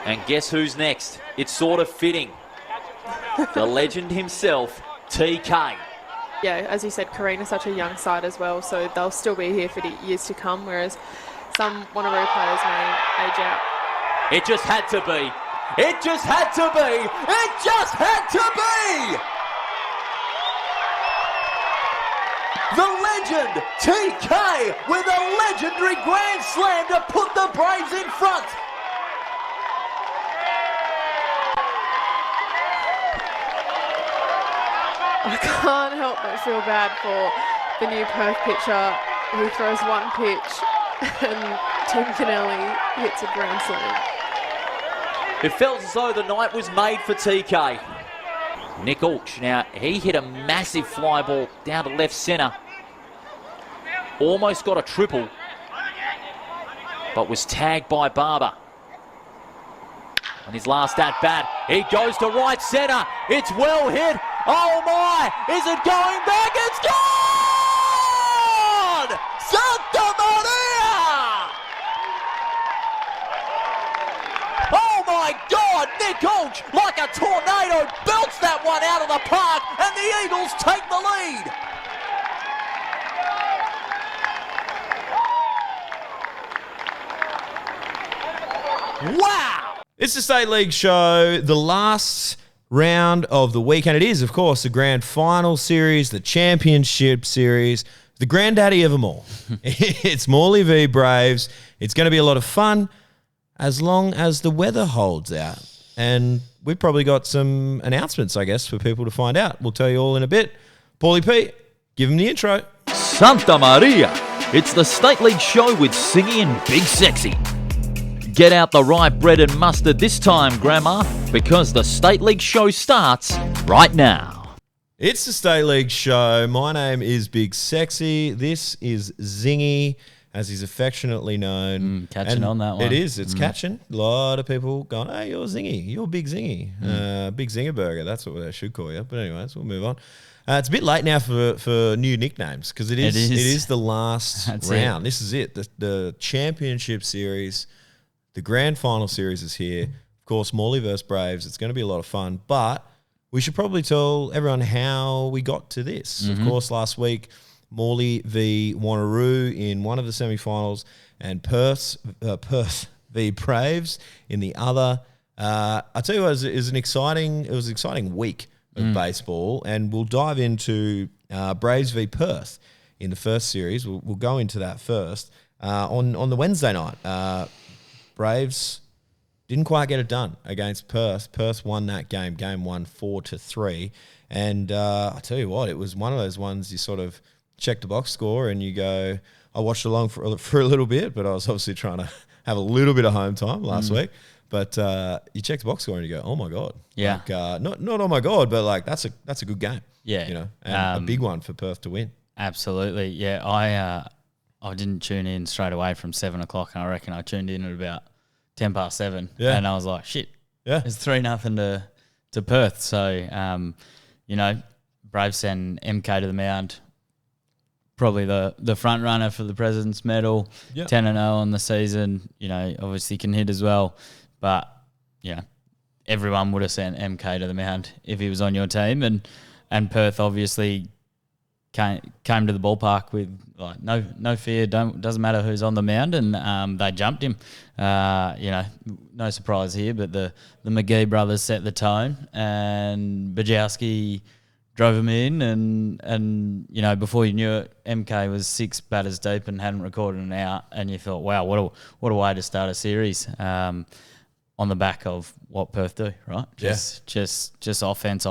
And guess who's next? It's sort of fitting. The legend himself, TK. Yeah, as you said, Karina's such a young side as well, so they'll still be here for the years to come, whereas some Wanneroo players may age out. It just had to be. It just had to be. It just had to be. The legend, TK, with a legendary grand slam to put the Braves in front. I can't help but feel bad for the new Perth pitcher who throws one pitch and Tim Kennelly hits a grand slam. It felt as though the night was made for TK. Nick Ulch, now he hit a massive fly ball down to left centre. Almost got a triple, but was tagged by Barber. On his last at bat, he goes to right centre. It's well hit. Oh my, is it going back? It's gone! Santa Maria! Oh my God, Nick Ulch, like a tornado, belts that one out of the park, and the Eagles take the lead. Wow! It's the State League show, the last round of the weekend. It is, of course, the grand final series, the championship series, the granddaddy of them all. It's Morley v Braves. It's going to be a lot of fun as long as the weather holds out. And we've probably got some announcements, I guess, for people to find out. We'll tell you all in a bit. Paulie P, give him the intro. Santa Maria! It's the State League show with Singy and Big Sexy. Get out the right bread and mustard this time, Grandma, because the State League show starts right now. It's the State League show. My name is Big Sexy. This is Zingy, as he's affectionately known. Catching on that one. It is. It's catching. A lot of people going, hey, you're Zingy. You're Big Zingy. Big Zinger Burger. That's what they should call you. But anyways, we'll move on. It's a bit late now for new nicknames because it is the last round. This is it. The championship series. The grand final series is here. Of course, Morley versus Braves. It's going to be a lot of fun, but we should probably tell everyone how we got to this. Of course, last week, Morley v Wanneroo in one of the semi-finals and Perth v Braves in the other. I tell you what, it was an exciting week of baseball, and we'll dive into Braves v Perth in the first series. We'll go into that first. On the Wednesday night, Braves didn't quite get it done against Perth. Perth won that game 1 4-3. And I tell you what, it was one of those ones you sort of check the box score and you go, I watched along for a little bit, but I was obviously trying to have a little bit of home time last week. But you check the box score and you go, oh my God. Yeah. Like, not oh my God, but like that's a good game. Yeah. You know, and a big one for Perth to win. Absolutely. Yeah. I didn't tune in straight away from 7 o'clock, and I reckon I tuned in at about 10 past 7. Yeah. And I was like, shit. Yeah. It's 3-0 to Perth. So, Braves send MK to the mound. Probably the front runner for the President's Medal. Yep. 10-0 on the season. Obviously can hit as well. But, everyone would have sent MK to the mound if he was on your team. And Perth obviously came to the ballpark with like no fear. Doesn't matter who's on the mound, and they jumped him. No surprise here, but the McGee brothers set the tone, and Bajowski drove him in, and before you knew it, MK was 6 batters deep and hadn't recorded an out, and you thought, wow, what a way to start a series. On the back of what Perth do, right? Just offense.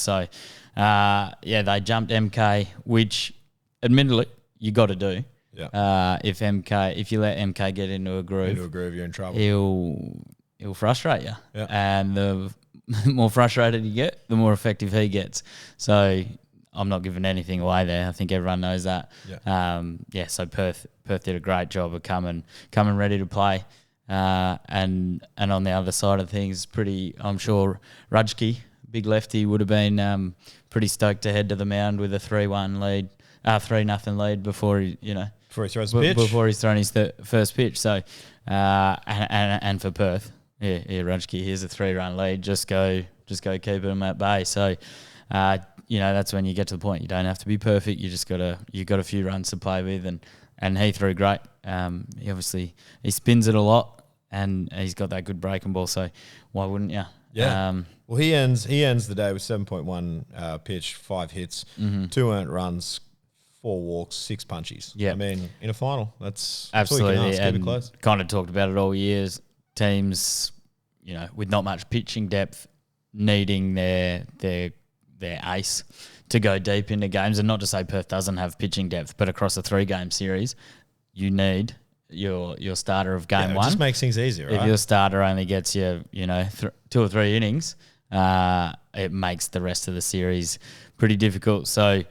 So, they jumped MK, which admittedly you got to do. Yeah. If you let MK get into a groove, you're in trouble. He'll frustrate you. Yeah. And the more frustrated you get, the more effective he gets. So I'm not giving anything away there. I think everyone knows that. Yeah. So Perth did a great job of coming ready to play. And on the other side of things, I'm sure Rudgke, big lefty, would have been pretty stoked to head to the mound with a 3-1 lead, 3-0 lead before he throws the pitch. Before he's thrown his first pitch. So and for Perth, Rudgke, here's a 3-run lead. Just go keep them at bay. So, that's when you get to the point. You don't have to be perfect. You got a few runs to play with, and he threw great. He spins it a lot, and he's got that good breaking ball. So why wouldn't you? Yeah. Well, he ends the day with 7.1 pitch, 5 hits, 2 earned runs, 4 walks, 6 punchies. Yeah. I mean, in a final, that's absolutely. all you can ask. Keep it And close. kind of talked about it all years. Teams, with not much pitching depth, needing their ace to go deep into games. And not to say Perth doesn't have pitching depth, but across a 3-game series, you need your starter of game one. It just makes things easier, right? If your starter only gets you, 2 or 3 innings, it makes the rest of the series pretty difficult. So,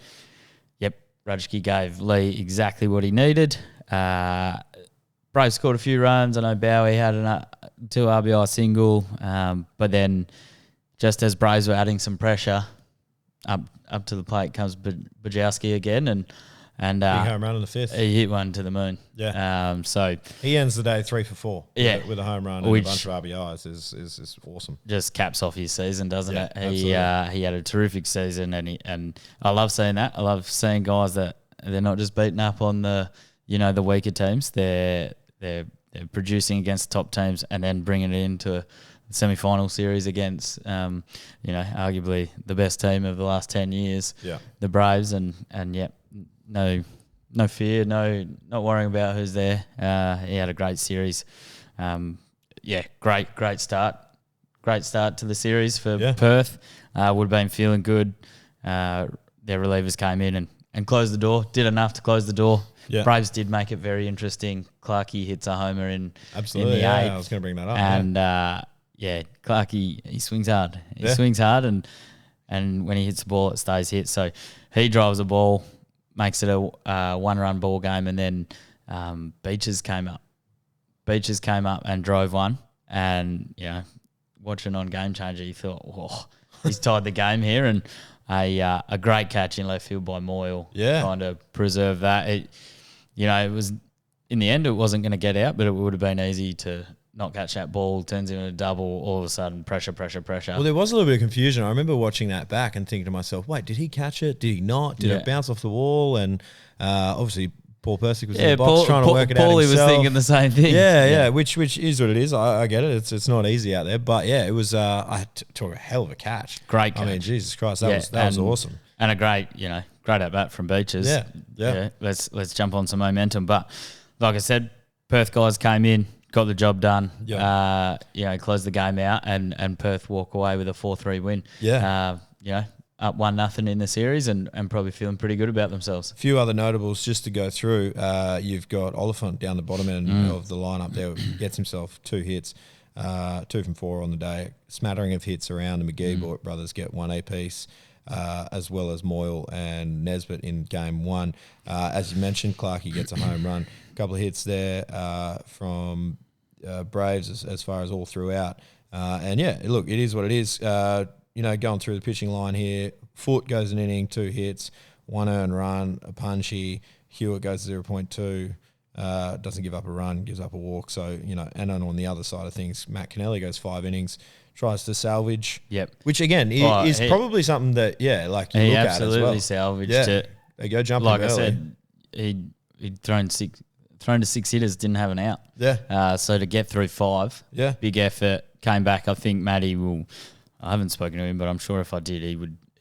Rudgke gave Lee exactly what he needed. Braves scored a few runs. I know Bowie had a 2 RBI single, but then just as Braves were adding some pressure, up to the plate comes Bajowski again, and big home run in the 5th. He hit one to the moon. Yeah. So he ends the day 3 for 4. Yeah, with a home run and a bunch of RBIs is awesome. Just caps off his season, doesn't it? Absolutely. He had a terrific season, and I love seeing that. I love seeing guys that they're not just beating up on the the weaker teams. They're producing against top teams and then bringing it into a semi-final series against arguably the best team of the last 10 years. Yeah, the Braves, and no fear, not worrying about who's there. He had a great series. Great start. Great start to the series for Perth. Would have been feeling good. Their relievers came in and closed the door. Did enough to close the door. Yeah. Braves did make it very interesting. Clarkey hits a homer in the 8th. I was going to bring that up. And Clarkey, he swings hard. He swings hard, and when he hits the ball, it stays hit. So he drives the ball, makes it a 1-run ball game, and then Beaches came up. Beaches came up and drove one, and watching on Game Changer, you thought, whoa, he's tied the game here, and a great catch in left field by Moyle, kind of preserve that. It was in the end, it wasn't going to get out, but it would have been easy to not catch that ball, turns into a double, all of a sudden pressure. Well, there was a little bit of confusion. I remember watching that back and thinking to myself, wait, did he catch it? Did he not? Did it bounce off the wall? And obviously Paul Persick was in the box trying to work it out himself. Paulie was thinking the same thing. Yeah, which is what it is. I get it. It's not easy out there. But, it was I took a hell of a catch. Great catch. I mean, Jesus Christ, that was awesome. And a great at-bat from Beaches. Yeah. Let's jump on some momentum. But like I said, Perth guys came in, got the job done. Closed the game out, and Perth walk away with a 4-3 win. Up 1-0 in the series, and probably feeling pretty good about themselves. A few other notables just to go through. You've got Oliphant down the bottom end of the lineup there, gets himself 2 hits, 2 from 4 on the day. Smattering of hits around. The McGee brothers get 1 apiece, as well as Moyle and Nesbitt in game 1. As you mentioned, Clarkey gets a home run. A couple of hits there from Braves as far as all throughout. Look, it is what it is. Going through the pitching line here, Foot goes an inning, 2 hits, 1 earned run, a punchy. Hewitt goes 0.2, doesn't give up a run, gives up a walk. So, and on the other side of things, Matt Kennelly goes 5 innings, tries to salvage. Yep. Which, again, is probably something that, you look at as well. He absolutely salvaged it. They go jumping like early. I said, he'd thrown to 6 hitters, didn't have an out. Yeah. So to get through 5, big effort, came back. I think Matty will... I haven't spoken to him, but I'm sure if I did, he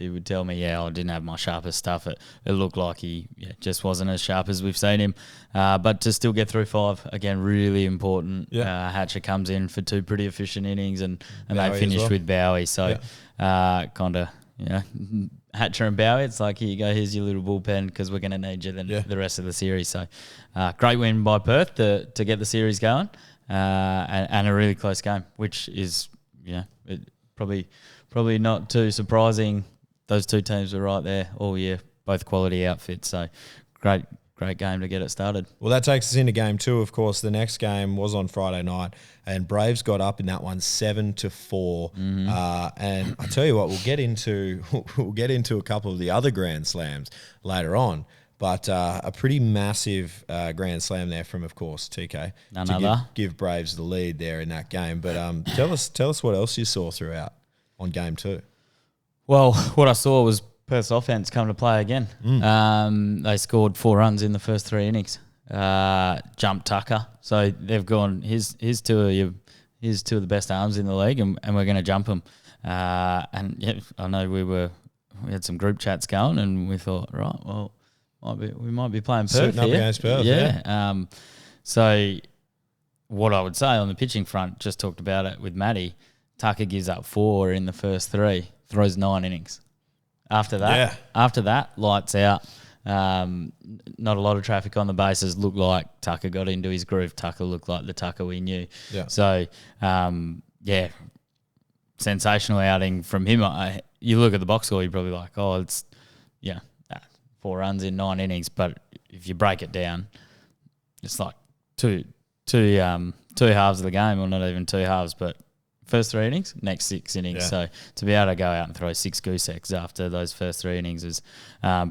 would tell me, I didn't have my sharpest stuff. It looked like he just wasn't as sharp as we've seen him. But to still get through 5, again, really important. Hatcher comes in for 2 pretty efficient innings, and they finished with Bowie. So Hatcher and Bowie, it's like, here you go, here's your little bullpen because we're going to need you the rest of the series. So great win by Perth to get the series going, and a really close game, which is, Probably not too surprising. Those 2 teams were right there all year, both quality outfits. So great game to get it started. Well, that takes us into game 2. Of course, the next game was on Friday night, and Braves got up in that one 7-4. And I tell you what, we'll get into a couple of the other Grand Slams later on. But a pretty massive grand slam there from, of course, TK None to other. give Braves the lead there in that game. But tell us what else you saw throughout on game 2. Well, what I saw was Perth's offense come to play again. They scored 4 runs in the first 3 innings. Jumped Tucker, so they've gone. Here's two of the best arms in the league, and we're going to jump them. And yeah, I know we had some group chats going, and we thought, right, well, we might be playing Perth Suiting up here. against Perth, yeah. So what I would say on the pitching front, just talked about it with Matty. Tucker gives up 4 in the first 3, throws 9 innings. After that, lights out. Not a lot of traffic on the bases. Looked like Tucker got into his groove. Tucker looked like the Tucker we knew. Yeah. So, sensational outing from him. You look at the box score, you're probably like, oh, it's 4 runs in 9 innings. But if you break it down, it's like two halves of the game, or not even 2 halves, but first 3 innings, next 6 innings. Yeah. So to be able to go out and throw 6 goose eggs after those first 3 innings is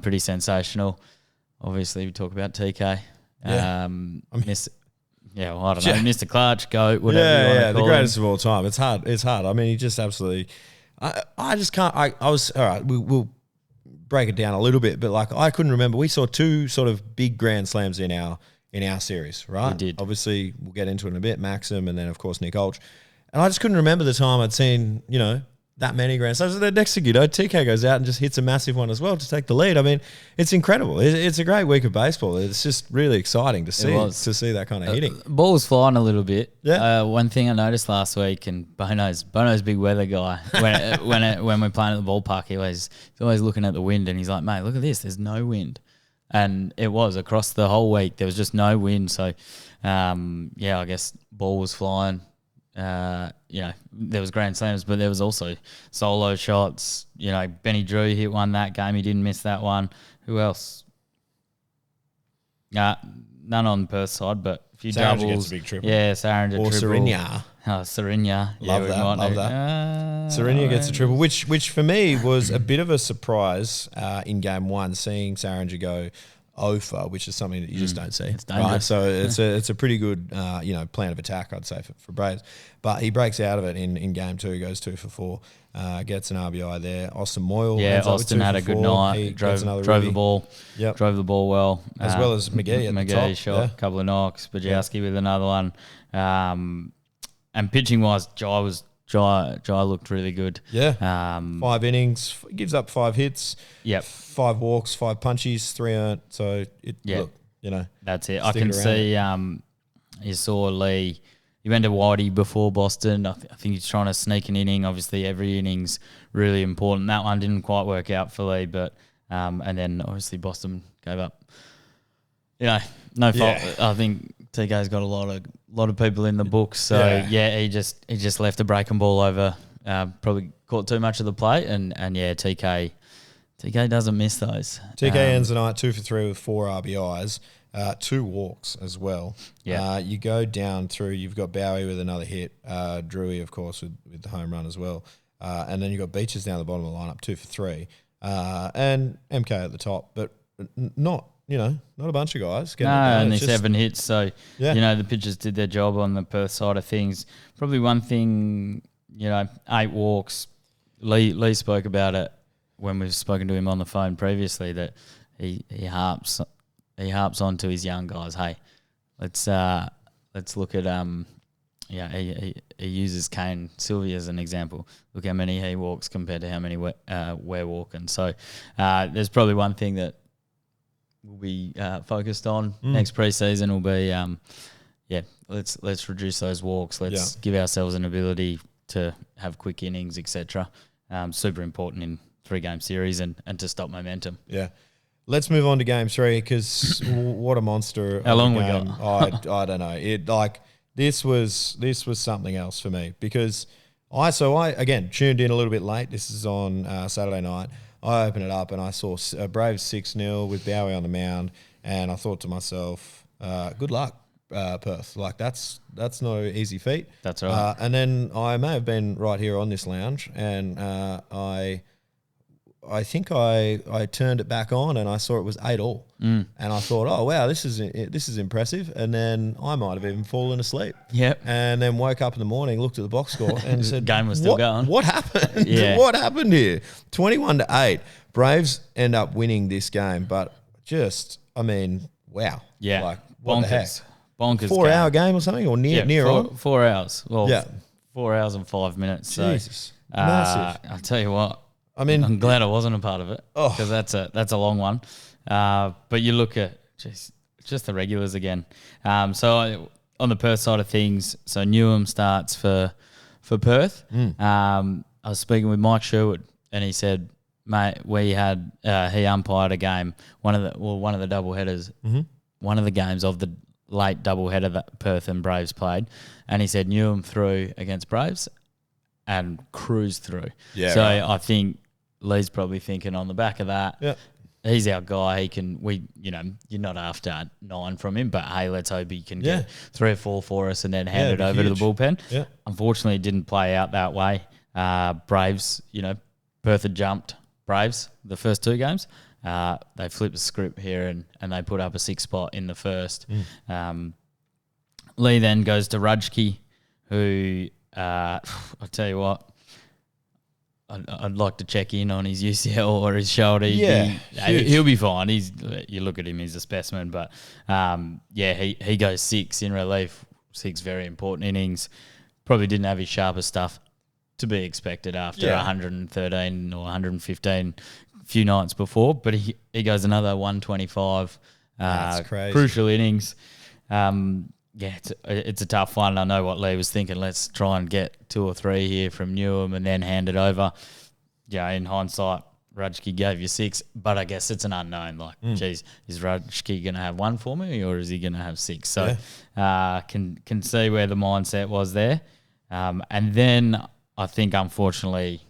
pretty sensational. Obviously, we talk about TK. Yeah. I don't know, Mr. Clutch, GOAT, whatever you want to the call greatest him. of all time. It's hard. I mean, he just absolutely. I just can't. I was all right. We'll break it down a little bit, but like I couldn't remember. We saw 2 sort of big grand slams in our series, right? We did. Obviously, we'll get into it in a bit. Maxim, and then of course Nick Olch. And I just couldn't remember the time I'd seen, that many grand slams. The next thing you know, TK goes out and just hits a massive one as well to take the lead. I mean, it's incredible. It's a great week of baseball. It's just really exciting to see that kind of hitting. Ball was flying a little bit. Yeah. One thing I noticed last week, and Bono's big weather guy. When we're playing at the ballpark, he's always looking at the wind, and he's like, "Mate, look at this. There's no wind." And it was across the whole week. There was just no wind. So, I guess ball was flying. There was grand slams, but there was also solo shots. Benny Drew hit one that game. He didn't miss that one. Who else? None on Perth side, but a few Saringer doubles. gets a big triple. Yeah, Saringer Or triple. Sarinya. Sarinya. Love that. Sarinya gets a triple, which for me was a bit of a surprise in game 1, seeing Saringer go over, which is something that you just don't see. It's dangerous. So it's a pretty good plan of attack, I'd say, for Braves. But he breaks out of it in game 2. He goes 2 for 4, gets an RBI there. Austin Moyle. Austin had a good night. He drove the ball. Yep. Drove the ball well. As well as McGee at the top. Shot a couple of knocks. Bajowski with another one. And pitching wise, Jai looked really good. Yeah. 5 innings, gives up 5 hits. Yep. 5 walks, 5 punchies, 3 earned. So that's it. I can see. You saw Lee. He went to Whitey before Boston. I think he's trying to sneak an inning. Obviously, every inning's really important. That one didn't quite work out for Lee, but and then obviously Boston gave up. No fault. Yeah. I think TK's got a lot of people in the books. So he just left the breaking ball over. Probably caught too much of the plate, and TK doesn't miss those. TK ends the night 2 for 3 with 4 RBIs, 2 walks as well. Yeah. You go down through, you've got Bowie with another hit, Drewy, of course, with the home run as well. And then you've got Beaches down the bottom of the lineup, 2 for 3. And MK at the top, but not a bunch of guys. Only 7 hits. So, the pitchers did their job on the Perth side of things. Probably one thing, 8 walks. Lee spoke about it when we've spoken to him on the phone previously, that he harps onto his young guys. Hey, let's look at he uses Kane Sylvia as an example. Look how many he walks compared to how many we're walking. So there's probably one thing that we'll be focused on next preseason will be let's reduce those walks. Let's give ourselves an ability to have quick innings, etc. Super important in 3-game series and to stop momentum. Yeah. Let's move on to game 3 because what a monster. How long we game. got? I don't know. This was something else for me because I again tuned in a little bit late. This is on Saturday night. I opened it up and I saw Braves 6-0 with Bowie on the mound, and I thought to myself, good luck, Perth. Like that's no easy feat. That's right. And then I may have been right here on this lounge, and I I think I turned it back on and I saw it was 8-all, and I thought, oh wow, this is impressive. And then I might have even fallen asleep. Yep. And then woke up in the morning, looked at the box score, and said, Game was still going. What happened? Yeah. What happened here? 21-8. Braves end up winning this game, but just, I mean, wow. Yeah. Like, what the heck? Bonkers. 4-hour game or something, or near on? 4 hours. Well, Yeah. 4 hours and 5 minutes. Jesus. So, Massive. I'll tell you what. I mean, I'm glad I wasn't a part of it because that's a long one. But you look at just the regulars again. So on the Perth side of things, so Newham starts for Perth. I was speaking with Mike Sherwood, and he said, mate, he umpired a game, one of the double headers, one of the games of the late double header that Perth and Braves played, and he said Newham threw against Braves and cruised through. Yeah, so right. I think Lee's probably thinking on the back of that. Yeah. He's our guy. You're not after 9 from him, but hey, let's hope he can get 3 or 4 for us and then hand it over to the bullpen. Yeah. Unfortunately, it didn't play out that way. Braves, Perth had jumped Braves the first 2 games. They flipped the script here and they put up a 6 spot in the first. Lee then goes to Rudgke, who I'll tell you what, I'd like to check in on his UCL or his shoulder. Yeah, he'll be fine. You look at him, he's a specimen. But he goes 6 in relief. 6 very important innings. Probably didn't have his sharpest stuff to be expected after 113 or 115 a few nights before. But he goes another 125. That's crazy. Crucial innings. It's a tough one. I know what Lee was thinking. Let's try and get 2 or 3 here from Newham and then hand it over. Yeah, in hindsight, Rudgke gave you 6, but I guess it's an unknown. Like, geez, is Rudgke going to have 1 for me or is he going to have 6? So can see where the mindset was there. And then I think, unfortunately,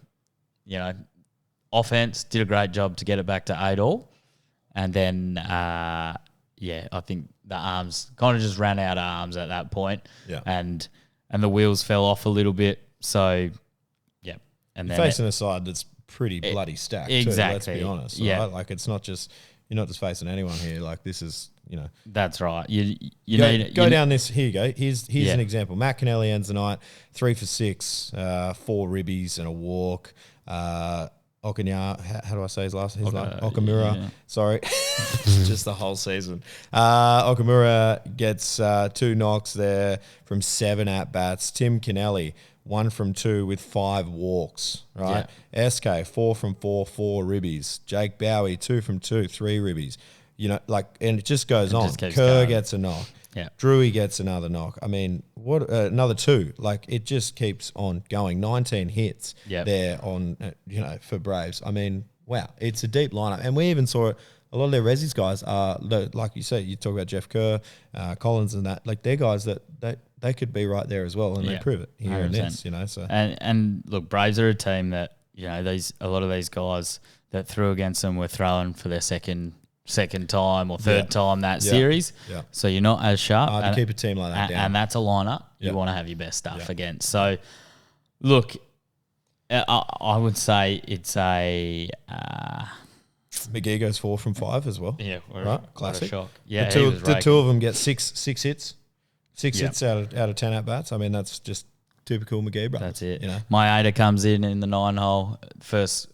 offense did a great job to get it back to 8-all. And then, I think the arms kind of just ran out of arms at that point. Yeah. And the wheels fell off a little bit. So, yeah. And You're then facing a side that's pretty bloody stacked exactly. too, let's be honest. Yeah. Right? Like, it's not just, you're not just facing anyone here. Like, this is, That's right. You go down this. Here you go. Here's an example. Matt Kennelly ends the night 3 for 6, 4 ribbies and a walk. Okanya, how do I say his name? Okamura. Yeah. Sorry. Just the whole season. Okamura gets 2 knocks there from 7 at-bats. Tim Kennelly, 1 from 2 with 5 walks, right? Yeah. SK, 4 from 4, 4 ribbies. Jake Bowie, 2 from 2, 3 ribbies. And it just goes on. Kerr gets a knock. Yeah. Drewy gets another knock. I mean, what another 2. Like, it just keeps on going. 19 hits there on, for Braves. I mean, wow, it's a deep lineup. And we even saw it. A lot of their Resi's guys are, like you said, you talk about Jeff Kerr, Collins and that. Like, they're guys that they could be right there as well, and they prove it here in this, So and look, Braves are a team that, a lot of these guys that threw against them were throwing for their second time or third time that series. Yeah. So you're not as sharp. To keep a team like that down. And that's a lineup you want to have your best stuff against. So, look, I would say it's a... McGee goes 4 from 5 as well. Yeah. Right? Classic. Shock. Yeah, the 2 of them get six hits. 6 hits out of 10 at-bats. I mean, that's just typical McGee, bro. That's it. My 8er comes in the 9-hole, first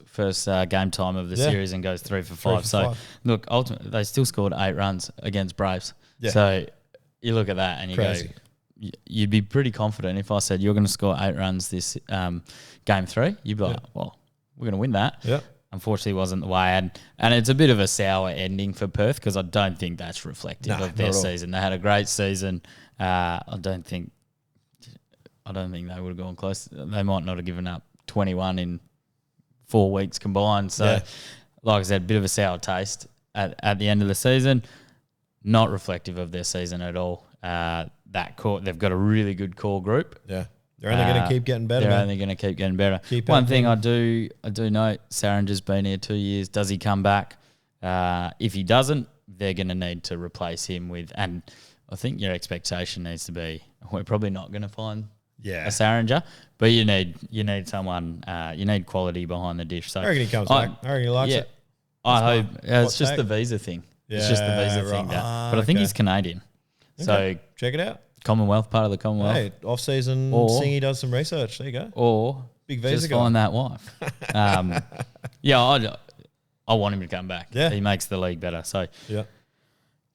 game time of the series and goes 3 for 5. So, look, ultimately, they still scored 8 runs against Braves. Yeah. So, you look at that and you go, you'd be pretty confident if I said you're going to score 8 runs this game 3. You'd be like, well, we're going to win that. Yeah. Unfortunately, it wasn't the way. And it's a bit of a sour ending for Perth because I don't think that's reflective of their season. They had a great season. I don't think they would have gone close. They might not have given up 21 in 4 weeks combined. So, like I said, a bit of a sour taste at the end of the season. Not reflective of their season at all. They've got a really good core group. Yeah. They're only going to keep getting better. They're only going to keep getting better. One thing I do note, Saranger's been here 2 years. Does he come back? If he doesn't, they're going to need to replace him with. And I think your expectation needs to be, we're probably not going to find Yeah. a Saringer, but you need someone, you need quality behind the dish. So I reckon he comes back. I reckon he likes it. I hope my it's just take. the visa thing. It's just the visa thing. But I think he's Canadian. So check it out. Commonwealth, part of the Commonwealth. Hey, off season, Singy does some research. There you go. Or big visa just guy. find that wife. I want him to come back. Yeah. He makes the league better. So Yeah.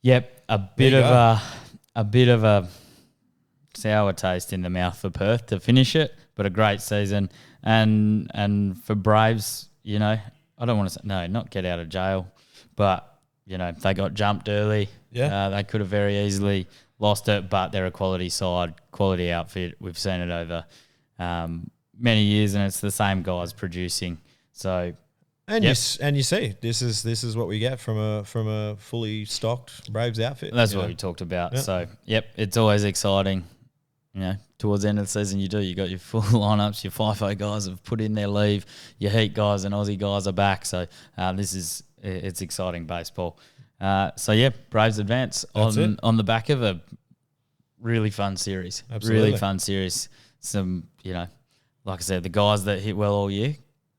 yep, a bit of a sour taste in the mouth for Perth to finish it, but a great season. And for Braves, you know, I don't want to say not get out of jail, but you know, they got jumped early. Yeah. They could have very easily lost it, but they're a quality side, quality outfit. We've seen it over many years, and it's the same guys producing. So, and you see, this is what we get from a fully stocked Braves outfit. That's what we talked about. Yep. So, it's always exciting. You know, towards the end of the season, you got your full lineups. Your FIFO guys have put in their leave. Your Heat guys and Aussie guys are back. So, it's exciting baseball. Braves advance on the back of a really fun series. Absolutely. Really fun series. Some, you know, like I said, the guys that hit well all year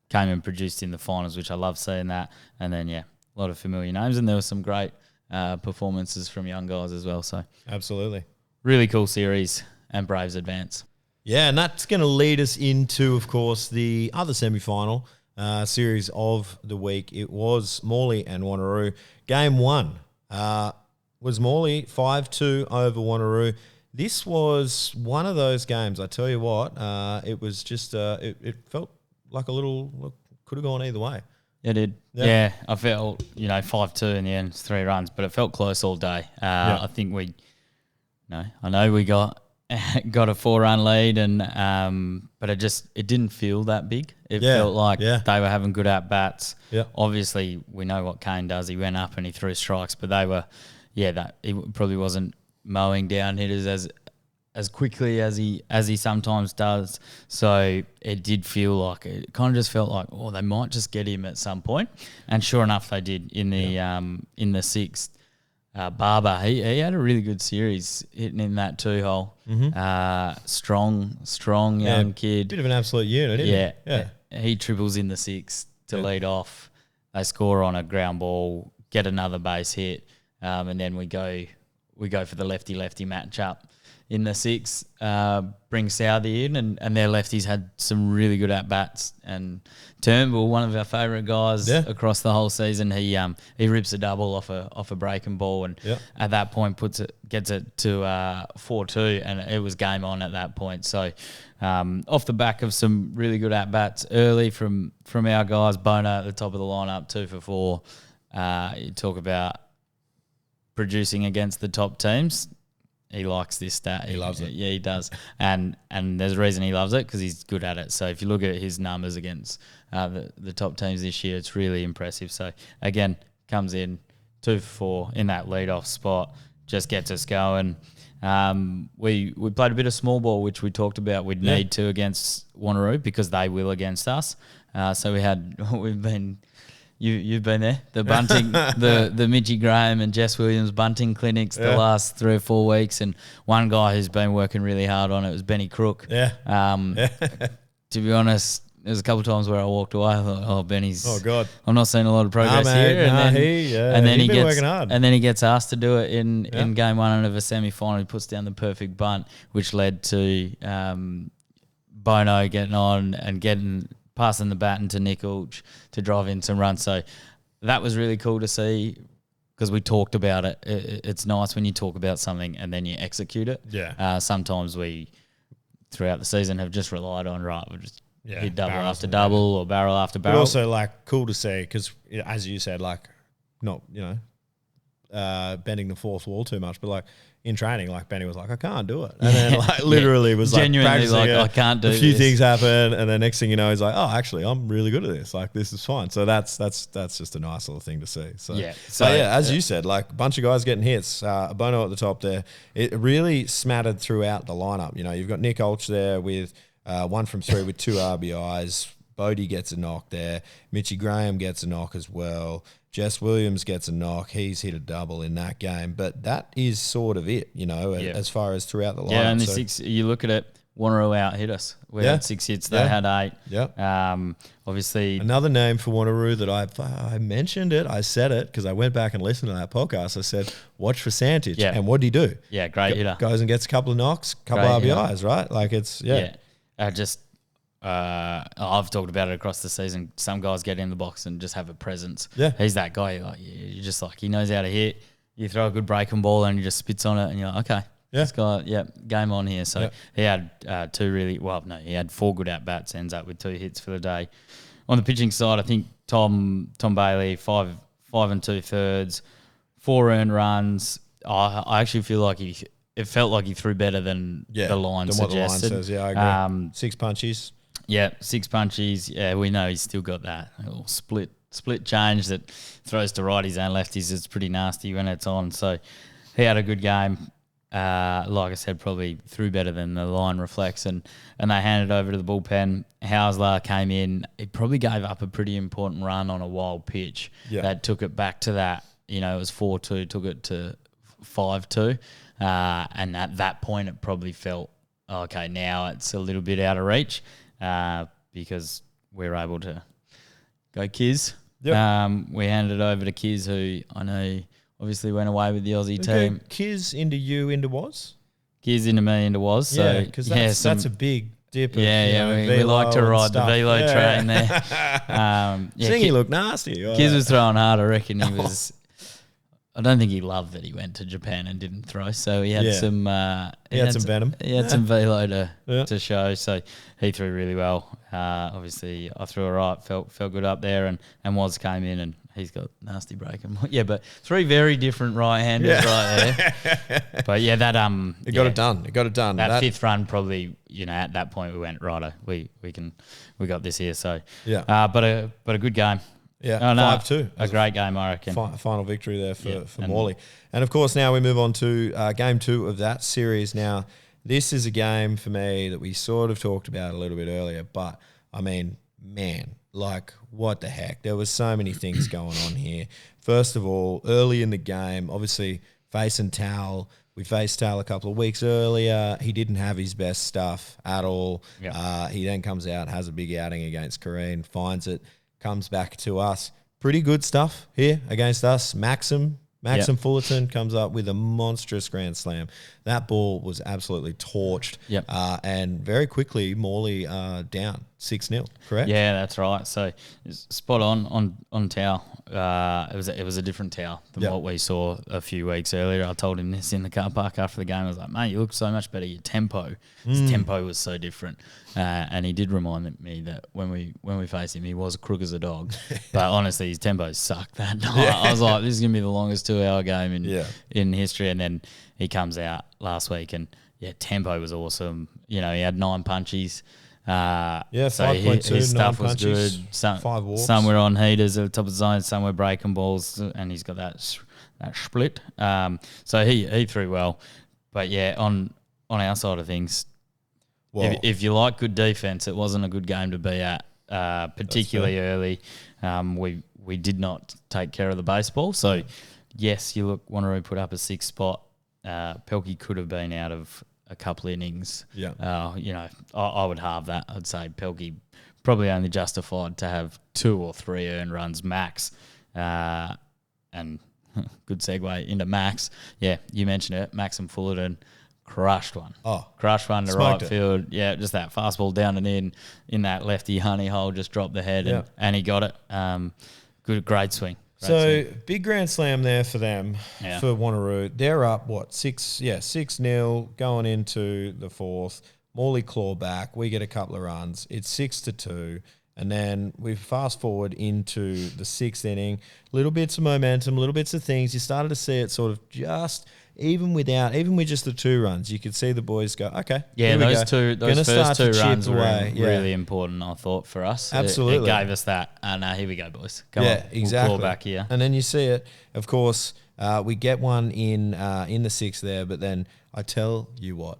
came and produced in the finals, which I love seeing that. And then, a lot of familiar names. And there were some great performances from young guys as well. So absolutely. Really cool series, and Braves advance. Yeah, and that's going to lead us into, of course, the other semi-final series of the week. It was Morley and Wanneroo. Game 1 was Morley 5-2 over Wanneroo. This was one of those games, I tell you what, it was just, it felt like a little, could have gone either way. It did. Yeah, I felt, 5-2 in the end, 3 runs, but it felt close all day. I think I know we got a 4-run lead, and but it didn't feel that big. It felt like they were having good at-bats. Yeah. Obviously, we know what Kane does. He went up and he threw strikes, but they were, he probably wasn't mowing down hitters as quickly as he sometimes does. So it did feel like, it kind of just felt like, they might just get him at some point. And sure enough, they did in the sixth. Barber, he had a really good series hitting in that 2-hole. Mm-hmm. Strong young kid. Bit of an absolute unit, isn't he? Yeah. He triples in the sixth to lead off. They score on a ground ball, get another base hit, and then we go for the lefty-lefty matchup in the sixth. Bring Southey in, and their lefties had some really good at-bats. And Turnbull, one of our favourite guys across the whole season, he rips a double off a breaking ball, and at that point gets it to 4-2, and it was game on at that point. So off the back of some really good at-bats early from our guys, Bono at the top of the lineup, 2 for 4. You talk about producing against the top teams. He likes this stat. He loves it. Yeah, he does. And there's a reason he loves it, because he's good at it. So if you look at his numbers against the top teams this year, it's really impressive. So, again, comes in 2 for 4 in that leadoff spot, just gets us going. We played a bit of small ball, which we talked about we'd need to against Wanneroo, because they will against us. So we've been... You've been there, the bunting, the Mitchy Graham and Jess Williams bunting clinics the last 3 or 4 weeks, and one guy who's been working really hard on it was Benny Crook. To be honest, there's a couple of times where I walked away. I thought, Benny's. Oh God, I'm not seeing a lot of progress here. And then he gets hard. And then he gets asked to do it in game 1 of a semi-final. He puts down the perfect bunt, which led to Bono getting on and passing the baton to Nick Ulch to drive in some runs. So that was really cool to see, because we talked about it. It's nice when you talk about something and then you execute it. Sometimes we, throughout the season, have just relied on, we'll just hit double after double or barrel after barrel. But also, cool to see, because, as you said, not, bending the fourth wall too much, but, in training, Benny was like, I can't do it. And then literally was genuinely I can't do a few this. things happen, and then next thing you know, he's like, oh, actually, I'm really good at this. This is fine. So that's just a nice little thing to see. So as you said, a bunch of guys getting hits. Bono at the top there. It really smattered throughout the lineup. You've got Nick Ulch there with 1 from 3 with 2 RBIs. Bodie gets a knock there. Mitchy Graham gets a knock as well. Jess Williams gets a knock. He's hit a double in that game. But that is sort of it, as far as throughout the lineup. Yeah, and the 6, you look at it, Wanneroo out hit us. We had 6 hits. They had 8. Yeah. Obviously, Another name for Wanneroo that I mentioned it. I said it because I went back and listened to that podcast. I said, watch for Santich. Yeah. And what did he do? yeah, great hitter. Goes and gets a couple of knocks, couple Great of hitter. RBIs, right? Like it's, I've talked about it across the season. Some guys get in the box and just have a presence. Yeah. He's that guy. You're just like, he knows how to hit. You throw a good breaking ball and he just spits on it and you're like, okay. Yeah. This guy, game on here. So he had he had 4 good at-bats, ends up with 2 hits for the day. On the pitching side, I think Tom Bailey, 5 2/3, 4 earned runs. I actually feel like it felt like he threw better than the line than what suggested. the line says. Yeah, I agree. 6 punchies. Yeah, 6 punchies. Yeah, we know he's still got that little split change that throws to righties and lefties. It's pretty nasty when it's on. So he had a good game. Like I said, probably threw better than the line reflects, and they handed over to the bullpen. Hausler came in. He probably gave up a pretty important run on a wild pitch that took it back to that. It was 4-2, took it to 5-2, and at that point it probably felt okay. Now it's a little bit out of reach because we're able to go Kiz. Yep. We handed it over to Kiz, who I know obviously went away with the Aussie team. Kiz into you into was? Kiz into me into was. So because that's a big dip. Of, we like to ride the velo train there. Singy looked nasty. Kiz was throwing hard. I reckon he was. I don't think he loved that he went to Japan and didn't throw. So he had some. He had some venom. He had some velo to show. So he threw really well. Obviously, I threw all right. Felt good up there, and Woz came in and he's got nasty breaking. Yeah, but 3 very different right-handers right there. But that it got it done. It got it done. That 5th run probably at that point we went righto. We got this here. So but a good game. Yeah, 5-2. A great game, I reckon. Final victory there for Morley. And, of course, now we move on to game 2 of that series. Now, this is a game for me that we sort of talked about a little bit earlier. But, I mean, man, like, what the heck? There was so many things going on here. First of all, early in the game, obviously, facing Tal. We faced Tal a couple of weeks earlier. He didn't have his best stuff at all. Yep. He then comes out, has a big outing against Kareen, finds it. Comes back to us. Pretty good stuff here against us. Maxim Fullerton comes up with a monstrous grand slam. That ball was absolutely torched. Yep. And very quickly, Morley down 6-0, correct? Yeah, that's right. So spot on Tao. It was a different Tao than what we saw a few weeks earlier. I told him this in the car park after the game. I was like, mate, you look so much better. Your tempo. His tempo was so different. And he did remind me that when we faced him, he was crook as a dog. But honestly, his tempo sucked that night. I was like, this is going to be the longest 2-hour game in history. And then he comes out last week and, tempo was awesome. He had 9 punchies. So 5.2, his stuff 9 was punches, good. 5 walks. Some were on heaters at the top of the zone, some were breaking balls, and he's got that split. So he threw well. But, on our side of things, if you like good defense, it wasn't a good game to be at, particularly early. We did not take care of the baseball. So, yes, you look, Wanneroo put up a 6th spot. Pelkey could have been out of a couple innings. Yeah. I would halve that. I'd say Pelkey probably only justified to have 2 or 3 earned runs max. And good segue into Max. Yeah, you mentioned it. Maxim Fullerton crushed one. Crushed one to right field. Yeah, just that fastball down and in that lefty honey hole, just dropped the head and he got it. Great swing. Big grand slam there for them, for Wanneroo. They're up, 6-0 going into the 4th. Morley claw back. We get a couple of runs. It's 6-2. And then we fast forward into the 6th inning. Little bits of momentum, little bits of things. You started to see it sort of just, even with just the 2 runs, you could see the boys go, okay. Yeah, those first 2 runs were really important, I thought, for us. Absolutely. It gave us that. Here we go, boys. Come on. Exactly. We'll claw back here. And then you see it. Of course, we get one in the 6th there, but then I tell you what,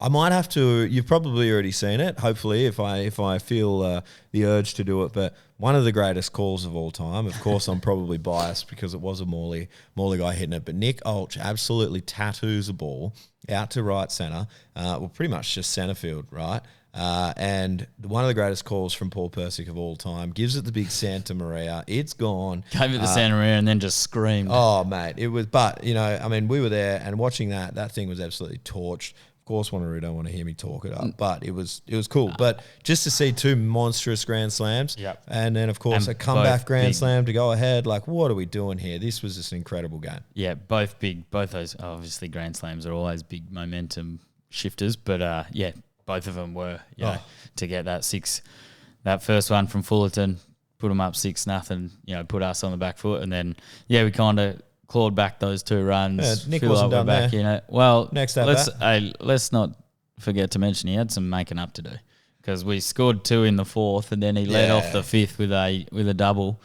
I might have to. You've probably already seen it. Hopefully, if I feel the urge to do it, but one of the greatest calls of all time. Of course, I'm probably biased because it was a Morley guy hitting it, but Nick Olch absolutely tattoos a ball out to right centre. Well, pretty much just centre field, right? And one of the greatest calls from Paul Persick of all time, gives it the big Santa Maria. It's gone. Gave it the Santa Maria and then just screamed. Oh, mate, it was. But we were there and watching that. That thing was absolutely torched. Of course, Wanneroo don't want to hear me talk it up, but it was cool. But just to see two monstrous grand slams, and then of course a comeback grand slam to go ahead. Like, what are we doing here? This was just an incredible game. Yeah, both big. Both those obviously grand slams are always big momentum shifters, but both of them were. To get that first one from Fullerton, put them up 6-0. Put us on the back foot, and then we kind of clawed back those 2 runs. Yeah, Nick wasn't done back, there. Well, next let's not forget to mention he had some making up to do because we scored 2 in the 4th, and then he led off the 5th with a double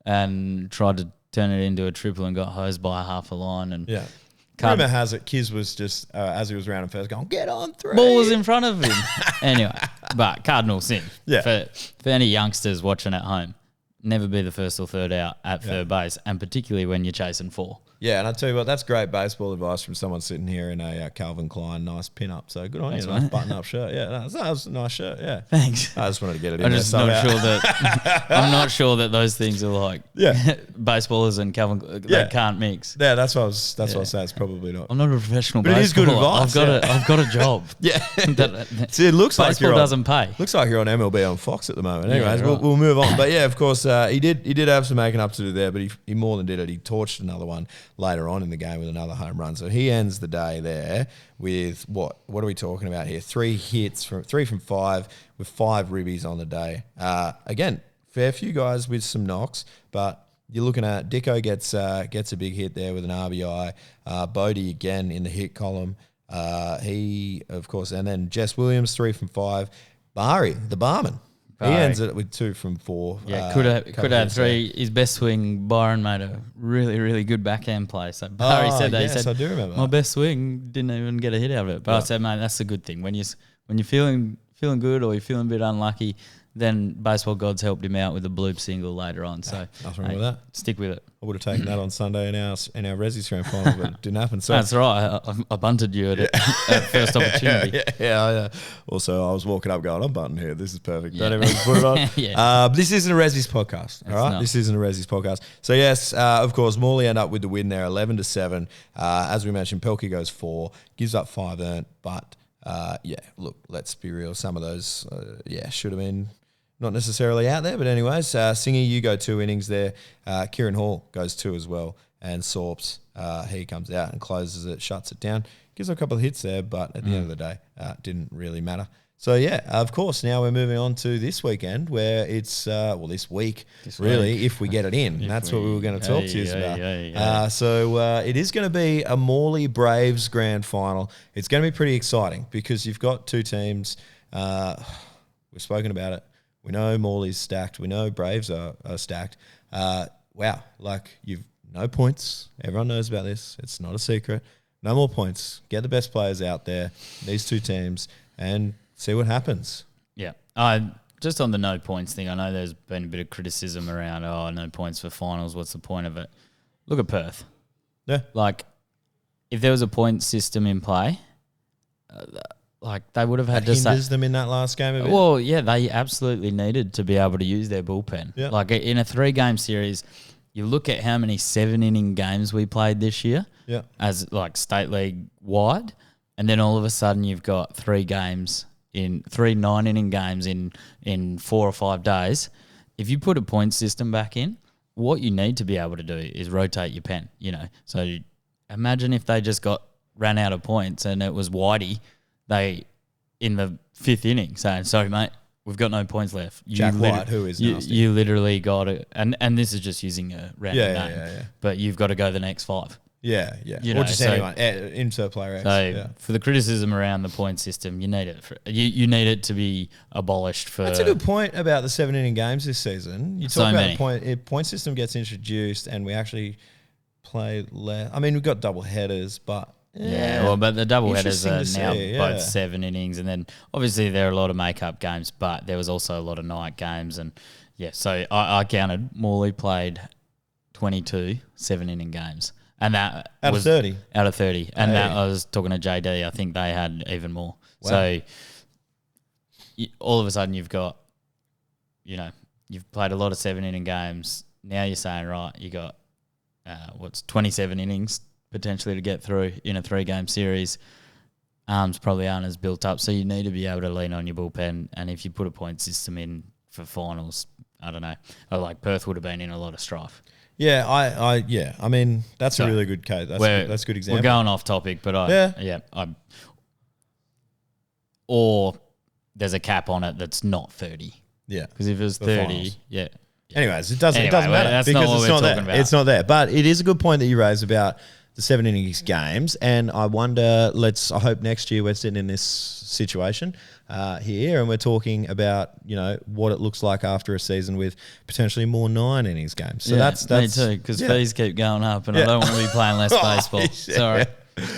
and tried to turn it into a triple and got hosed by half a line. And rumour has it Kiz was just as he was rounding first going, get on 3. Ball was in front of him. Anyway, but Cardinal sin. For any youngsters watching at home, never be the first or third out at third base, and particularly when you're chasing 4. Yeah, and I tell you what, that's great baseball advice from someone sitting here in a Calvin Klein nice pin-up. So good on you, nice button-up shirt. Yeah, that was a nice shirt. Yeah, thanks. I just wanted to get it in. I'm just not sure that I'm not sure that those things are like baseballers and Calvin. They can't mix. Yeah, that's what I was saying. It's probably not. I'm not a professional, but it is good advice. I've got a job. See, it looks like baseball doesn't pay. Looks like you're on MLB on Fox at the moment. Anyways, we'll move on. But yeah, of course, he did have some making up to do there, but he more than did it. He torched another one later on in the game with another home run. So he ends the day there with what are we talking about here? 3 hits from 5 with 5 ribbies on the day. Again, fair few guys with some knocks, but you're looking at Dicko gets a big hit there with an RBI. Bodie again in the hit column. He of course, and then Jess Williams 3 from 5. Barry, the barman. He ends it with 2 from 4. Yeah, could have 3. His best swing, Byron made a really, really good backhand play. So Barry said that. Yes, he said, I do remember. My best swing didn't even get a hit out of it. But I said, mate, that's a good thing. When you're feeling good or you're feeling a bit unlucky, then baseball gods helped him out with a bloop single later on. So nothing wrong with that. Stick with it. I would have taken that on Sunday in our Resi grand final, but it didn't happen. So that's right. I bunted you at first opportunity. Yeah. Also, I was walking up going, I'm bunting here. This is perfect. Don't even put it on. This isn't a Resi's podcast. All right, not. This isn't a Resi's podcast. So yes, of course, Morley end up with the win there, 11-7. As we mentioned, Pelkey goes 4, gives up 5 earned, but look, let's be real. Some of those, should have been. Not necessarily out there, but anyways, Singy, you go 2 innings there. Kieran Hall goes 2 as well. And Sorps, he comes out and closes it, shuts it down. Gives a couple of hits there, but at the end of the day, didn't really matter. So, of course, now we're moving on to this weekend where it's, this week, if we get it in. That's what we were going to talk to you about. So it is going to be a Morley Braves grand final. It's going to be pretty exciting because you've got 2 teams. We've spoken about it. We know Morley's stacked. We know Braves are stacked. You've no points. Everyone knows about this. It's not a secret. No more points. Get the best players out there, these 2 teams, and see what happens. Yeah. Just on the no points thing, I know there's been a bit of criticism around, no points for finals. What's the point of it? Look at Perth. Yeah. If there was a point system in play, they would have had to hinders them in that last game a bit. Well, yeah, they absolutely needed to be able to use their bullpen. Yeah. In a 3-game series, you look at how many 7-inning games we played this year as state league wide, and then all of a sudden you've got 3 9-inning games in 4 or 5 days. If you put a point system back in, what you need to be able to do is rotate your pen, So imagine if they just ran out of points and it was Whitey, they in the 5th inning saying, sorry, mate, we've got no points left. Jack White, who is nasty. You literally got it. And this is just using a random name. But you've got to go the next 5. Yeah. Anyone. Insert player X. So for the criticism around the point system, you need it. You need it to be abolished for... That's a good point about the 7-inning games this season. You talk about the point system gets introduced and we actually play less. I mean, we've got double headers, but... Yeah, well, but the double headers Interesting are to now see, both yeah. 7 innings, and then obviously there are a lot of make-up games, but there was also a lot of night games, and so I counted. Morley played 22 7-inning games, and that Out was of 30. Out of 30, and Hey. that I was talking to JD. I think they had even more. Wow. So all of a sudden you've got, you've played a lot of 7-inning games. Now you're saying, right, you got 27 innings potentially to get through in a 3-game series. Arms probably aren't as built up, so you need to be able to lean on your bullpen. And if you put a point system in for finals, I don't know, like Perth would have been in a lot of strife. Yeah, I mean, that's a really good case. That's a good example. We're going off topic, but or there's a cap on it that's not 30. Yeah, because if it was The 30, finals. yeah. Anyways, it doesn't matter that's not because what it's we're not talking there. about. It's not there. But it is a good point that you raised about the 7 innings games, and I wonder. I hope next year we're sitting in this situation here, and we're talking about what it looks like after a season with potentially more 9 innings games. So that's me too, because fees keep going up, and I don't want to be playing less baseball. Yeah. Sorry.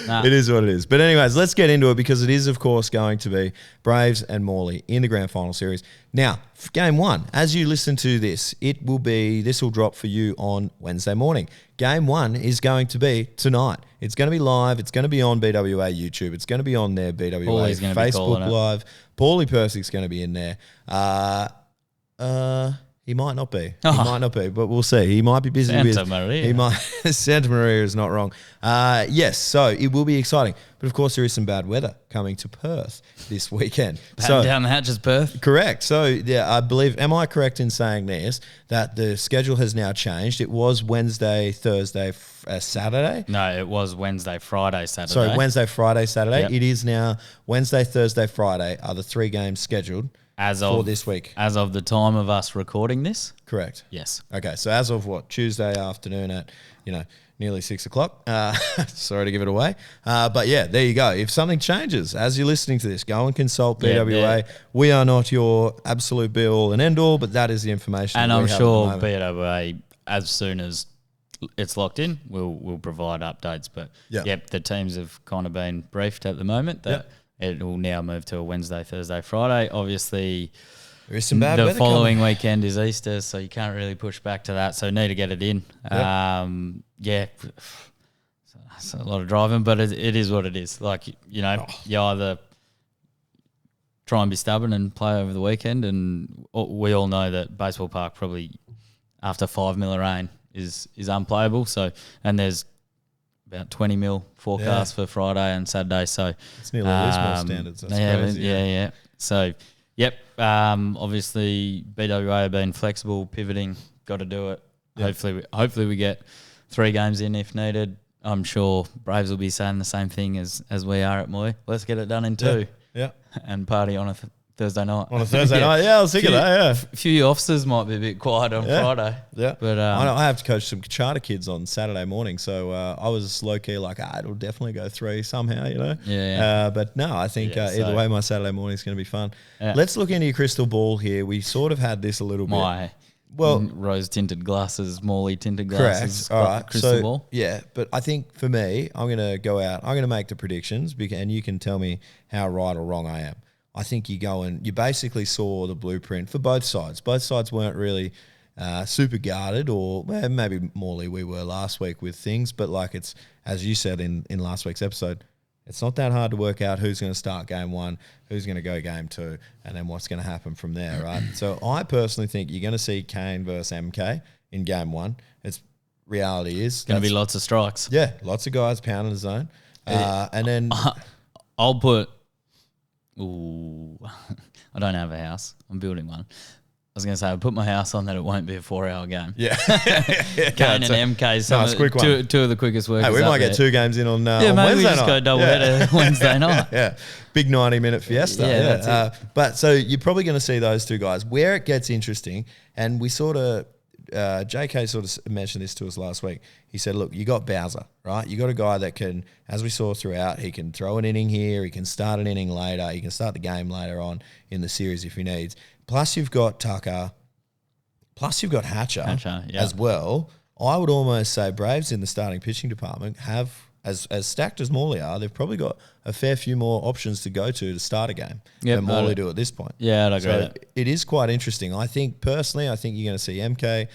Nah. It is what it is. But anyways, let's get into it because it is, of course, going to be Braves and Morley in the grand final series. Now, for game 1, as you listen to this, this will drop for you on Wednesday morning. Game 1 is going to be tonight. It's going to be live. It's going to be on BWA YouTube. It's going to be on their BWA Facebook Live. Paulie Persick's going to be in there. He might not be. He might not be, but we'll see. He might be busy Santa Maria. Santa Maria is not wrong. Yes, so it will be exciting. But of course, there is some bad weather coming to Perth this weekend. Batten down the hatches, Perth. Correct. So, yeah, I believe, am I correct in saying this, that the schedule has now changed? It was Wednesday, Thursday, Saturday? No, it was Wednesday, Friday, Saturday. Sorry, Wednesday, Friday, Saturday. Yep. It is now Wednesday, Thursday, Friday are the 3 games scheduled for this week. As of the time of us recording this? Correct. Yes. Okay, so as of Tuesday afternoon at, nearly 6 o'clock. Sorry to give it away. But yeah, there you go. If something changes as you're listening to this, go and consult BWA. We are not your absolute be all and end all, but that is the information. And I'm sure BWA, as soon as it's locked in, we'll provide updates. But the teams have kind of been briefed at the moment that it will now move to a Wednesday, Thursday, Friday. Obviously, there is some bad weather the following weekend is Easter, so you can't really push back to that. So need to get it in. It's a lot of driving, but it is what it is. Like, you either try and be stubborn and play over the weekend, and we all know that Baseball Park probably after 5 mil of rain is unplayable. So, and there's about 20 mil forecast for Friday and Saturday. So it's nearly Lismore standards. That's crazy. Yeah. So, obviously BWA have been flexible, pivoting, got to do it. Yep. Hopefully we get 3 games in if needed. I'm sure Braves will be saying the same thing as we are at Moy. Let's get it done in 2. Yeah. And party on a Thursday night. On a Thursday night, I was thinking that, A few officers might be a bit quiet on Friday. Yeah. But I have to coach some charter kids on Saturday morning, so I was low-key like, it'll definitely go 3 somehow, Yeah. But no, I think either way, my Saturday morning is going to be fun. Yeah. Let's look into your crystal ball here. We sort of had this a little bit. Rose-tinted glasses, Morley-tinted glasses. Correct. All right. Crystal ball. Yeah, but I think for me, I'm going to go out. I'm going to make the predictions, and you can tell me how right or wrong I am. I think you basically saw the blueprint for both sides. Both sides weren't really super guarded, or maybe Morley we were last week with things, but like it's, as you said in last week's episode, it's not that hard to work out who's going to start game 1, who's going to go game 2, and then what's going to happen from there, right? So I personally think you're going to see Kane versus MK in game 1. Reality is going to be lots of strikes. Yeah, lots of guys pounding the zone. And then I'll put... Ooh, I don't have a house. I'm building one. I was going to say, I'll put my house on that it won't be a 4-hour game. Yeah. Kane and MK, two of the quickest workers. Hey, we might get 2 games in on Wednesday night. Maybe we just go double header Wednesday night. Yeah. Big 90-minute fiesta. Yeah. That's it. But so you're probably going to see those 2 guys. Where it gets interesting, and we sort of, JK sort of mentioned this to us last week. He said, look, you got Bowser, right? You got a guy that can, as we saw throughout, he can throw an inning here, he can start an inning later, he can start the game later on in the series if he needs. Plus you've got Tucker, plus you've got Hatcher as well. I would almost say Braves in the starting pitching department have as stacked as Morley are, they've probably got a fair few more options to go to start a game Yep, than Morley do at this point. Yeah, I'd agree So with that. it is quite interesting. I think personally, you're going to see MK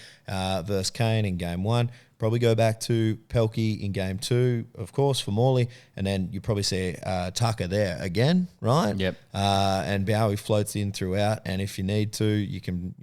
versus Kane in game 1. Probably go back to Pelkey in game 2, of course, for Morley, and then you probably see Tucker there again, right? Yep. And Bowie floats in throughout, and if you need to, you can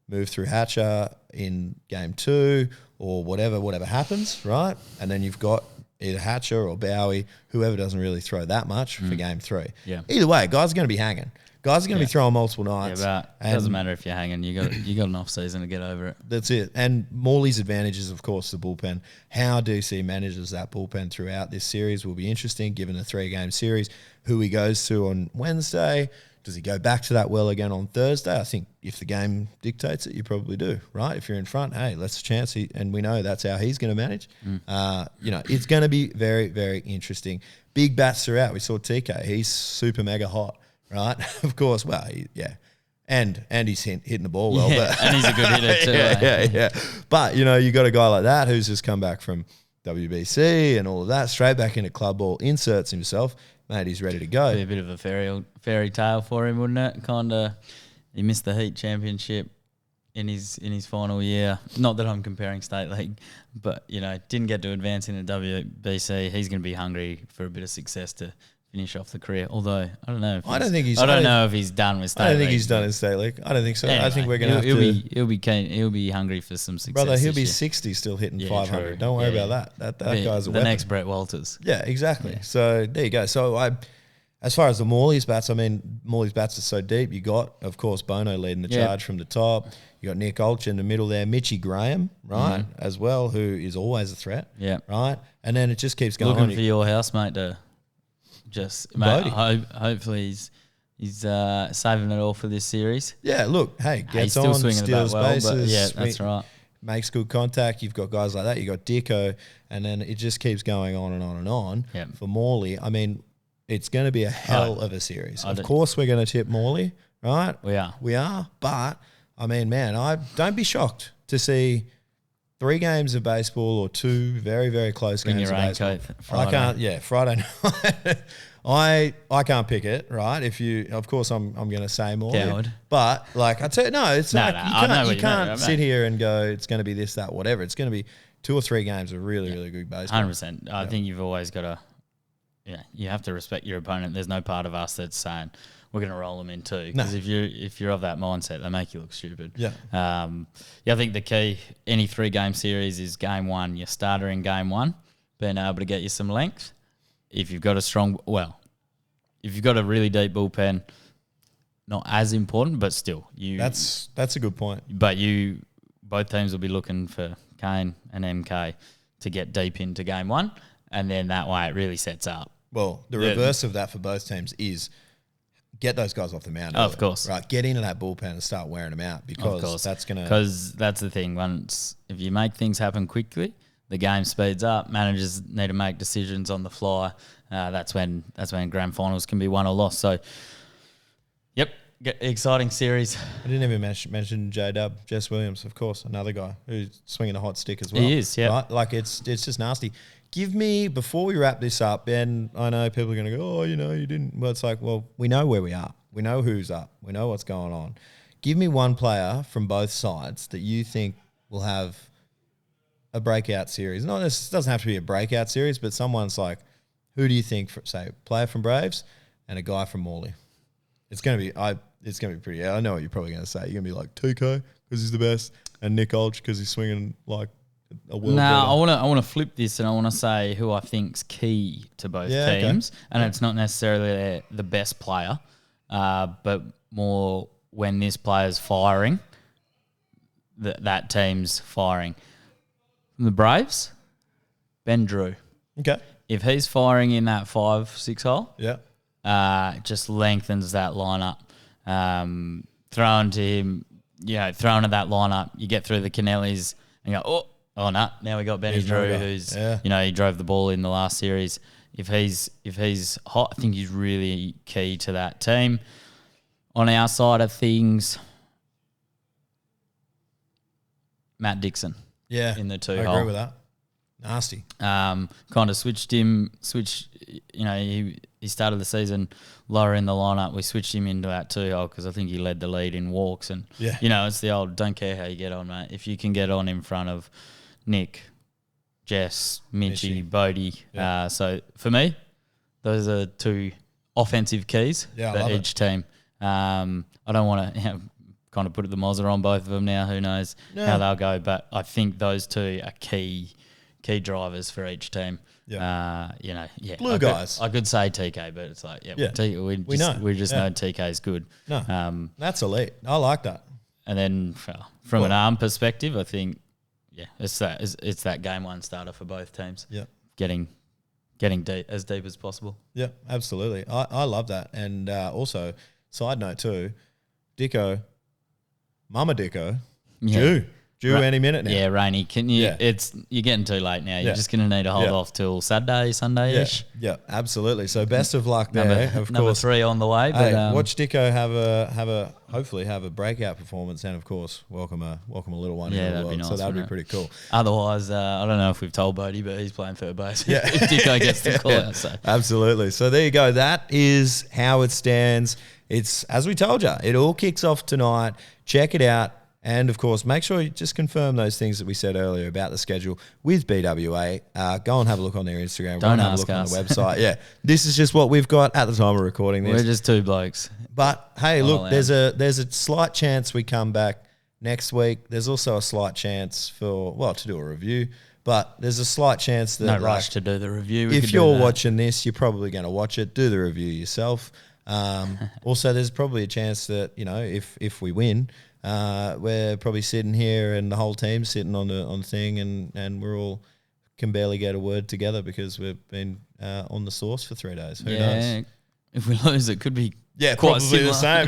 move through Hatcher in game 2 or whatever happens, right? And then you've got either Hatcher or Bowie, whoever doesn't really throw that much for game 3. Yeah. Either way, guys are going to be hanging. Guys are going to be throwing multiple nights. Yeah, but it doesn't matter if you're hanging. You got an off season to get over it. That's it. And Morley's advantage is, of course, the bullpen. How DC manages that bullpen throughout this series will be interesting, given the 3-game series. Who he goes to on Wednesday. Does he go back to that well again on Thursday? I think if the game dictates it, you probably do, right? If you're in front, hey, let's chance. And we know that's how he's going to manage. It's going to be very, very interesting. Big bats throughout. We saw TK. He's super mega hot, right? Of course. Well, and he's hitting the ball well. Yeah, But and he's a good hitter too. yeah. But, you got a guy like that who's just come back from WBC and all of that, straight back into club ball, inserts himself. Mate, he's ready to go. Be a bit of a fairy tale for him, wouldn't it? Kind of, he missed the Heat championship in his final year. Not that I'm comparing state league, but didn't get to advance in the WBC. He's going to be hungry for a bit of success to finish off the career. Although I don't know. I don't know if he's done with state league. I don't think he's done in state league. I don't think so. Anyway, I think we're going to have He'll be keen. He'll be hungry for some success. Brother, he'll this be year. 60 still hitting Yeah, 500. true. Don't worry about that. That guy's a the weapon. next Brett Walters. Yeah, exactly. Yeah. So there you go. So as far as the Morley's bats, Morley's bats are so deep. You got, of course, Bono leading the charge from the top. You got Nick Olch in the middle there, Mitchie Graham, right, as well, who is always a threat. Yeah. Right? And then it just keeps going Looking on. for your housemate to just, mate, hopefully he's saving it all for this series. Yeah, look, hey, He's gets still on, swinging the bat steals well, bases. but yeah, that's right. Makes good contact. You've got guys like that. You got Dicko, and then it just keeps going on and on and on. Yep. For Morley, it's going to be a hell of a series. Of course, we're going to tip Morley, right? We are. But I don't be shocked to see 3 games of baseball or 2 very, very close Bring games your of baseball. raincoat Friday. I can't. Yeah, Friday night. I can't pick it, right? If you, of course, I'm going to say Morley. Coward. But I tell you, no, it's No, like no, I know what you you can't mean, sit here and go, it's going to be this, that, whatever. It's going to be 2 or 3 games of really, really good baseball. 100%. I think you've always got to, you have to respect your opponent. There's no part of us that's saying we're going to roll them in too. Because if you're of that mindset, they make you look stupid. Yeah. I think the key, any 3-game series is game 1, your starter in game 1, being able to get you some length. If you've got if you've got a really deep bullpen, not as important, but still. That's a good point. But both teams will be looking for Kane and MK to get deep into game 1, and then that way it really sets up. Well, the reverse of that for both teams is get those guys off the mound. Of course. Right, get into that bullpen and start wearing them out because that's going to... Because that's the thing. If you make things happen quickly, the game speeds up. Managers need to make decisions on the fly. That's when grand finals can be won or lost. So, yep, exciting series. I didn't even mention J-Dub, Jess Williams, of course, another guy who's swinging a hot stick as well. He is, yeah. Right? Like, it's just nasty. Give me, before we wrap this up, and I know people are going to go, you didn't. Well, it's like, well, we know where we are. We know who's up. We know what's going on. Give me one player from both sides that you think will have a breakout series. It doesn't have to be a breakout series, but someone's like, who do you think, say, player from Braves and a guy from Morley? It's going to be pretty. I know what you're probably going to say. You're going to be like TK because he's the best, and Nick Olch because he's swinging like a world. I want to flip this, and I want to say who I think's key to both teams, and it's not necessarily the best player, but more when this player's firing, that team's firing. From the Braves, Ben Drew. Okay. If he's firing in that 5-6 hole, Yeah. just lengthens that lineup. Throwing to him, throwing to that lineup, you get through the Kennellys and go, oh no, now we got Benny Drew, who's he drove the ball in the last series. If he's hot, I think he's really key to that team. On our side of things, Matt Dixon. Yeah. In the 2 I hole. agree with that. Nasty. Kind of switched. You know, he started the season lower in the lineup. We switched him into our 2-hole because I think he led the lead in walks. And, you know, it's the old don't care how you get on, mate. If you can get on in front of Nick, Jess, Mitchie, Bodie. Yeah. So for me, those are 2 offensive keys for each team. I don't want to kind of put the Mozza on both of them now. Who knows how they'll go. But I think those 2 are key drivers for each team. Yeah. You know, Blue guys. I could say TK, but it's like, we just know TK's good. No, that's elite. I like that. And then from an arm perspective, I think, it's that game 1 starter for both teams. Yeah, getting deep, as deep as possible. Yeah, absolutely. I love that. And also, side note too, Dicko, Mama Dicko, due any minute now. Yeah, Rainey, can you? You're getting too late now. You're just going to need to hold off till Sunday-ish. Yeah, absolutely. So best of luck there. Number 3 on the way. But watch Dicko hopefully have a breakout performance, and of course welcome a little one. Yeah, in the that'd world. be nice. So that'd be pretty cool. Otherwise, I don't know if we've told Bodie, but he's playing third base. Yeah, if Dicko gets the call out. So. Absolutely. So there you go. That is how it stands. It's as we told you. It all kicks off tonight. Check it out. And, of course, make sure you just confirm those things that we said earlier about the schedule with BWA. Go and have a look on their Instagram. Don't have ask a look us. on the website. Yeah, this is just what we've got at the time of recording this. We're just 2 blokes. But, hey, look, there's a slight chance we come back next week. There's also a slight chance to do a review. But there's a slight chance that... No rush to do the review. If you're watching this, you're probably going to watch it. Do the review yourself. Also, there's probably a chance that, you know, if we win... we're probably sitting here and the whole team's sitting on the thing and we're all can barely get a word together because we've been on the sauce for 3 days. Who knows? If we lose, it could be quite probably similar. the same.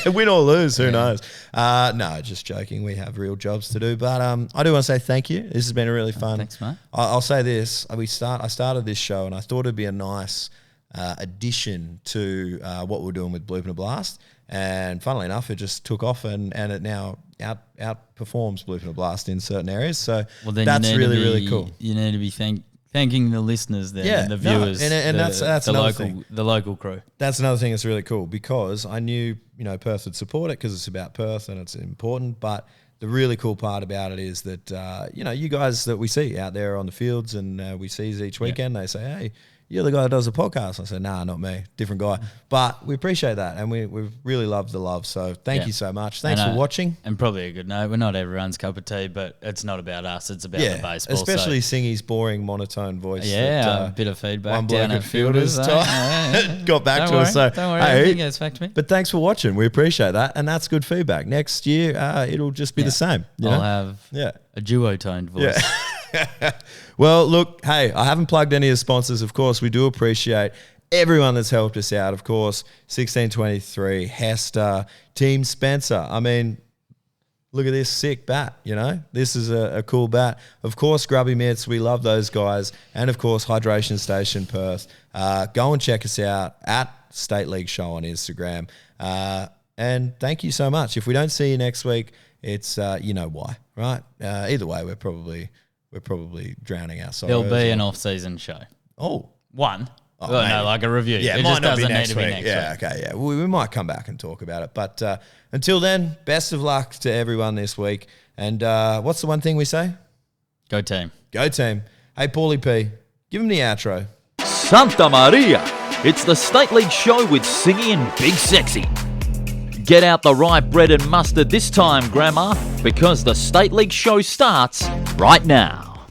Yeah, win or lose, who knows? No, just joking. We have real jobs to do. But I do want to say thank you. This has been a really fun. Thanks, mate. I'll say this: I started this show and I thought it'd be a nice addition to what we're doing with Bloop and a Blast. And funnily enough, it just took off and it now outperforms Bloop and a Blast in certain areas. So that's really cool. You need to be thanking the listeners there and the viewers. And that's the another local thing. The local crew. That's another thing that's really cool because I knew, you know, Perth would support it because it's about Perth and it's important. But the really cool part about it is that, you know, you guys that we see out there on the fields and we see each weekend, they say, hey, you're the guy that does the podcast. I said, nah, not me, different guy. But we appreciate that, and we really love the love. So thank you so much. Thanks for watching. And probably a good note, we're not everyone's cup of tea, but it's not about us. It's about the baseball. Especially Singy's boring monotone voice. Yeah, a bit of feedback one down bloke at Fielders. Got back to us. So, don't worry, hey, goes back to me. But thanks for watching. We appreciate that, and that's good feedback. Next year, it'll just be the same. I'll have a duo-toned voice. Yeah. Well, look, hey, I haven't plugged any of the sponsors. Of course, we do appreciate everyone that's helped us out. Of course, 1623, Hester, Team Spencer. I mean, look at this sick bat, you know. This is a cool bat. Of course, Grubby Mitts, we love those guys. And, of course, Hydration Station Perth. Go and check us out at State League Show on Instagram. And thank you so much. If we don't see you next week, it's you know why, right? Either way, we're probably drowning our sorrows. There'll be an off-season show. Oh. One. Oh, well, no, like a review. Yeah, it might just not doesn't be next need to week. be next yeah, week. okay, yeah. We might come back and talk about it. But until then, best of luck to everyone this week. And what's the one thing we say? Go team. Go team. Hey, Paulie P, give him the outro. Santa Maria! It's the State League Show with Singy and Big Sexy. Get out the right bread and mustard this time, Grandma, because the State League Show starts right now.